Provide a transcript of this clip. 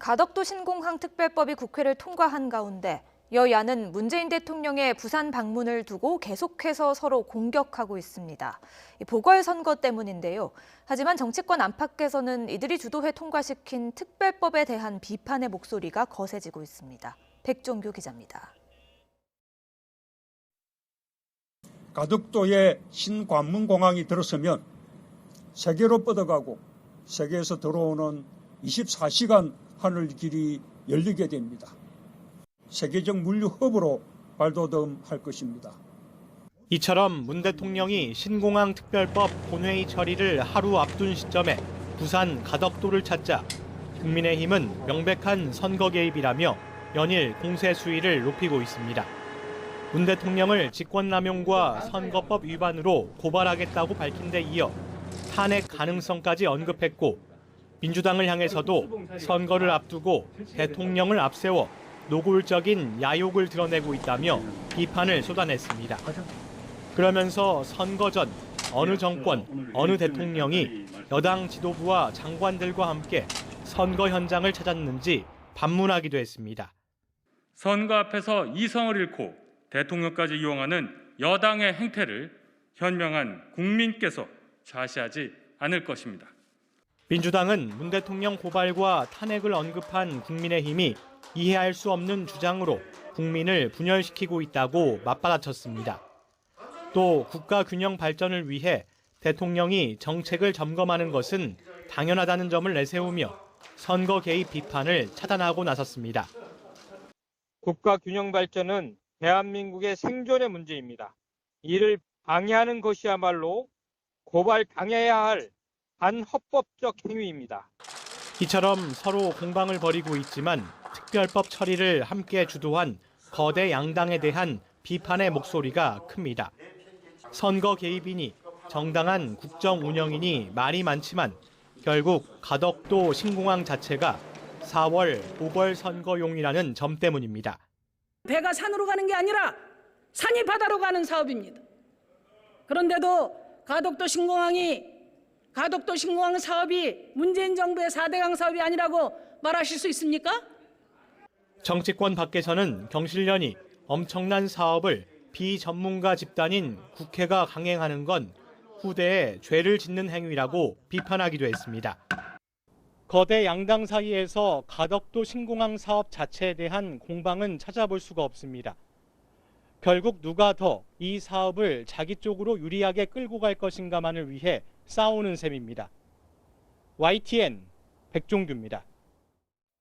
가덕도 신공항 특별법이 국회를 통과한 가운데 여야는 문재인 대통령의 부산 방문을 두고 계속해서 서로 공격하고 있습니다. 보궐선거 때문인데요. 하지만 정치권 안팎에서는 이들이 주도해 통과시킨 특별법에 대한 비판의 목소리가 거세지고 있습니다. 백종규 기자입니다. 가덕도에 신관문공항이 들어서면 세계로 뻗어가고 세계에서 들어오는 24시간 하늘길이 열리게 됩니다. 세계적 물류 허브로 발돋움할 것입니다. 이처럼 문 대통령이 신공항 특별법 본회의 처리를 하루 앞둔 시점에 부산 가덕도를 찾자 국민의힘은 명백한 선거 개입이라며 연일 공세 수위를 높이고 있습니다. 문 대통령을 직권남용과 선거법 위반으로 고발하겠다고 밝힌 데 이어 탄핵 가능성까지 언급했고 민주당을 향해서도 선거를 앞두고 대통령을 앞세워 노골적인 야욕을 드러내고 있다며 비판을 쏟아냈습니다. 그러면서 선거 전 어느 정권, 어느 대통령이 여당 지도부와 장관들과 함께 선거 현장을 찾았는지 반문하기도 했습니다. 선거 앞에서 이성을 잃고 대통령까지 이용하는 여당의 행태를 현명한 국민께서 좌시하지 않을 것입니다. 민주당은 문 대통령 고발과 탄핵을 언급한 국민의힘이 이해할 수 없는 주장으로 국민을 분열시키고 있다고 맞받아쳤습니다. 또 국가 균형 발전을 위해 대통령이 정책을 점검하는 것은 당연하다는 점을 내세우며 선거 개입 비판을 차단하고 나섰습니다. 국가 균형 발전은 대한민국의 생존의 문제입니다. 이를 방해하는 것이야말로 고발 당해야 할 반헌법적 행위입니다. 이처럼 서로 공방을 벌이고 있지만 특별법 처리를 함께 주도한 거대 양당에 대한 비판의 목소리가 큽니다. 선거 개입이니 정당한 국정 운영이니 말이 많지만 결국 가덕도 신공항 자체가 4월 보궐선거용이라는 점 때문입니다. 배가 산으로 가는 게 아니라 산이 바다로 가는 사업입니다. 그런데도 가덕도 신공항 사업이 문재인 정부의 4대강 사업이 아니라고 말하실 수 있습니까? 정치권 밖에서는 경실련이 엄청난 사업을 비전문가 집단인 국회가 강행하는 건 후대에 죄를 짓는 행위라고 비판하기도 했습니다. 거대 양당 사이에서 가덕도 신공항 사업 자체에 대한 공방은 찾아볼 수가 없습니다. 결국 누가 더 이 사업을 자기 쪽으로 유리하게 끌고 갈 것인가만을 위해 싸우는 셈입니다. YTN 백종규입니다.